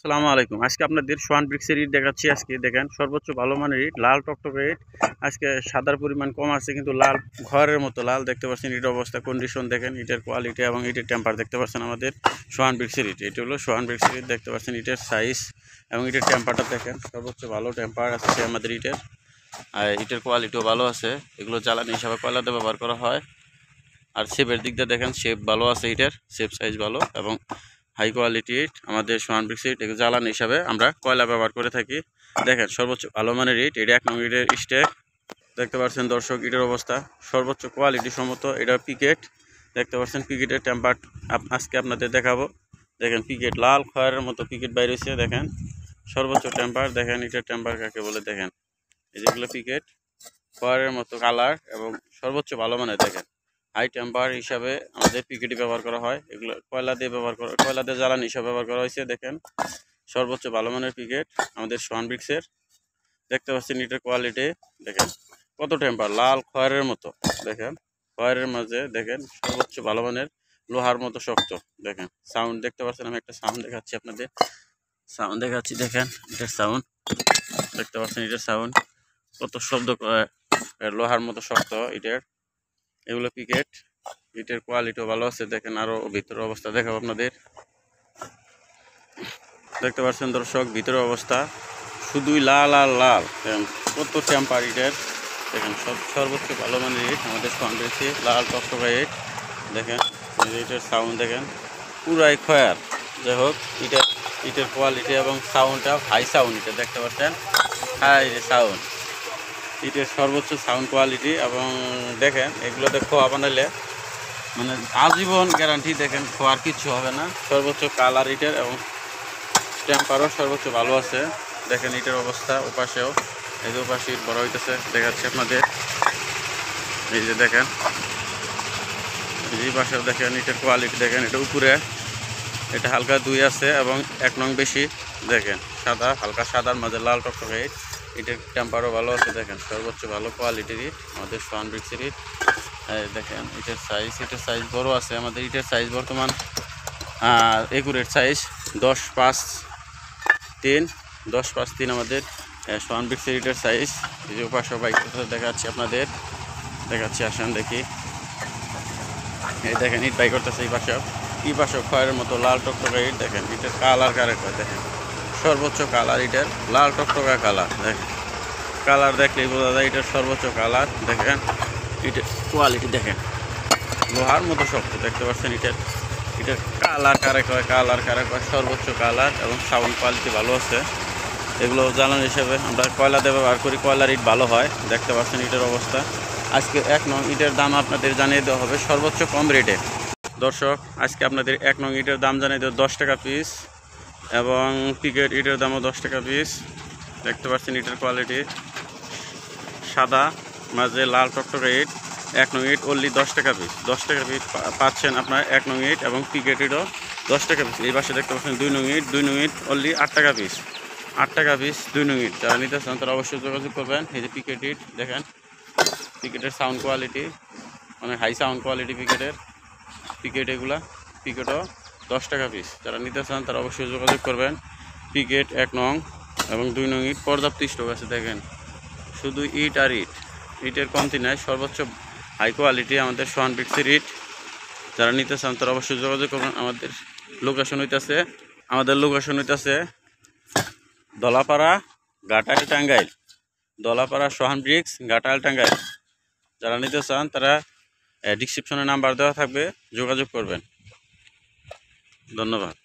আসসালামু আলাইকুম। আজকে আপনাদের সোয়ান ব্রিক্সের ইট দেখাচ্ছি। আজকে দেখেন সর্বোচ্চ ভালো মানের ইট, লাল টকটকে ইট। আজকে সাদার পরিমাণ কম আছে, কিন্তু লাল ঘরের মতো লাল দেখতে পাচ্ছেন। ইটের অবস্থা, কন্ডিশন দেখেন, ইটের কোয়ালিটি এবং ইটের টেম্পার দেখতে পাচ্ছেন। আমাদের সোয়ান ব্রিক্সের ইট, এটি হলো সোয়ান ব্রিক্সের ইট দেখতে পাচ্ছেন। ইটের সাইজ এবং ইটের টেম্পারটা দেখেন, সর্বোচ্চ ভালো টেম্পার আছে আমাদের ইটের। আর ইটের কোয়ালিটিও ভালো আছে। এগুলো জ্বালানি হিসাবে কয়লাতে ব্যবহার করা হয়। আর শেপের দিক দিয়ে দেখেন, শেপ ভালো আছে ইটের, শেপ সাইজ ভালো এবং হাই কোয়ালিটি ইট। আমাদের সোয়ান ব্রিক্স ইট এগুলো জ্বালানি হিসাবে আমরা কয়লা ব্যবহার করে থাকি। দেখেন সর্বোচ্চ ভালো মানের ইট, এটা 1 নং ইটের স্টেক দেখতে পাচ্ছেন দর্শক। ইটের অবস্থা সর্বোচ্চ কোয়ালিটি সম্মত। এটা পিকেট দেখতে পাচ্ছেন, পিকেটের টেম্পার আজকে আপনাদের দেখাবো। দেখেন পিকেট লাল খয়ের মতো পিকেট বাইরে হয়েছে। দেখেন সর্বোচ্চ টেম্পার, দেখেন ইটের টেম্পার কাকে বলে। দেখেন এই যেগুলো পিকেট খয়ের মতো কালার এবং সর্বোচ্চ ভালো মানের। দেখেন হাই টেম্পার হিসাবে আমাদের পিকেটি ব্যবহার করা হয়। এগুলো কয়লা দিয়ে কয়লা দিয়ে জ্বালানি হিসাবে ব্যবহার করা হয়েছে। দেখেন সর্বোচ্চ ভালো মানের পিকেট আমাদের সোয়ান ব্রিক্সের দেখতে পাচ্ছেন। ইটের কোয়ালিটি দেখেন কত টেম্পার, লাল খয়ের মতো। দেখেন খয়ের মাঝে দেখেন সর্বোচ্চ ভালো মানের, লোহার মতো শক্ত। দেখেন সাউন্ড দেখতে পাচ্ছেন, আমি একটা সাউন্ড দেখাচ্ছি আপনাদের। সাউন্ড দেখাচ্ছি, দেখেন এটার সাউন্ড দেখতে পাচ্ছেন। এটার সাউন্ড কত শব্দ করে, লোহার মতো শক্ত ইটের। এগুলো পিকেট, ইটের কোয়ালিটিও ভালো আছে। দেখেন আরো ভিতরের অবস্থা দেখাবো আপনাদের। দেখতে পাচ্ছেন দর্শক ভিতরের অবস্থা, শুধুই লাল আর লাল। কত টেম্পার ইটের। দেখেন সর্বোচ্চ ভালো মানের ইট আমাদের সোয়ান ব্রিক্সে, লাল টকটকা ইট। দেখেন ইটের সাউন্ড দেখেন পুরাই খয়ার। যাই হোক ইটের কোয়ালিটি এবং সাউন্ডটা হাই সাউন্ড। ইটের দেখতে পাচ্ছেন হাই সাউন্ড, ইটের সর্বোচ্চ সাউন্ড কোয়ালিটি। এবং দেখেন এগুলোতে খোয়া বানালে মানে আজীবন গ্যারান্টি। দেখেন খোয়ার কিছু হবে না। সর্বোচ্চ কালার ইটের এবং টেম্পারও সর্বোচ্চ ভালো আছে। দেখেন ইটের অবস্থা, ওপাশেও এই যে ওপাশে ইট বড় হইতেছে দেখাচ্ছি আপনাদের। এই যে দেখেন এই পাশেও দেখেন ইটের কোয়ালিটি দেখেন। এটা উপরে এটা হালকা 2 আছে এবং 1 নং বেশি। দেখেন সাদা, হালকা সাদার মাঝে লাল টকটকে ইট। ইটের টেম্পারও ভালো আছে। দেখেন সর্বোচ্চ ভালো কোয়ালিটির ইট আমাদের সোয়ান ব্রিক্সের ইট। দেখেন ইটের সাইজ বড় আছে। আমাদের ইটের সাইজ বর্তমান একুরেট সাইজ 10.5 আমাদের সোয়ান ব্রিক্সের ইটের সাইজ। এই যে পাশে বাইক দেখাচ্ছি আপনাদের, দেখাচ্ছি আসেন দেখি। এই দেখেন ইট বাই করতেছে। এই পাশেও খয়ের মতো লাল টকটকা ইট। দেখেন ইটের কালার কারেক্ট। দেখেন সর্বোচ্চ কালার ইটের, লাল টকটকা কালার। দেখেন কালার দেখলেই বোঝা যায় এটার সর্বোচ্চ কালার। দেখেন ইটের কোয়ালিটি দেখেন লোহার মতো শক্ত দেখতে পাচ্ছেন। ইটের কালার কারেক্ট হয় সর্বোচ্চ কালার এবং সাউন্ড কোয়ালিটি ভালো আছে। এগুলো জ্বালানি হিসেবে আমরা কয়লাতে ব্যবহার করি, কয়লার ইট ভালো হয়। দেখতে পাচ্ছেন ইটের অবস্থা। আজকে 1 নং ইটের দাম আপনাদের জানিয়ে দেওয়া হবে সর্বোচ্চ কম রেটে। দর্শক আজকে আপনাদের 1 নং ইটের দাম জানিয়ে দেওয়া 10 টাকা পিস এবং পিকেট ইটের দামও 10 টাকা পিস। দেখতে পাচ্ছেন ইটের কোয়ালিটি সাদা মাঝে লাল টকটকে ইট। 1 নং ইট অনলি 10 টাকা পিস। 10 টাকা পিস পাচ্ছেন আপনার 1 নং ইট এবং পিকেট ইটও 10 টাকা পিস। এই পাশে দেখতে পাচ্ছেন 2 নং ইট অনলি 8 টাকা পিস। 8 টাকা পিস 2 নং ইট। যারা নিতে চান তারা অবশ্যই যোগাযোগ করবেন। এই যে পিকেট ইট দেখেন, পিকেটের সাউন্ড কোয়ালিটি অনেক হাই সাউন্ড কোয়ালিটি পিকেট এগুলা। পিকেটও 10 টাকা পিস। যারা নিতে চান তারা অবশ্যই যোগাযোগ করবেন। পিকেট 1 নং এবং 2 নং ইট পর্যাপ্ত স্টক আছে। দেখেন শুধু ইট আর ইট, ইটের কমতি নাই। সর্বোচ্চ হাই কোয়ালিটি আমাদের সোয়ান ব্রিক্সের ইট। যারা নিতে চান তারা অবশ্যই যোগাযোগ করবেন। আমাদের লোকেশন হইতেছে দলাপাড়া, ঘাটাইল, টাঙ্গাইল। দলাপাড়া সোহান ব্রিক্স, ঘাটাইল, টাঙ্গাইল। যারা নিতে চান তারা ডিসক্রিপশনে নাম্বার দেওয়া থাকবে, যোগাযোগ করবেন। ধন্যবাদ।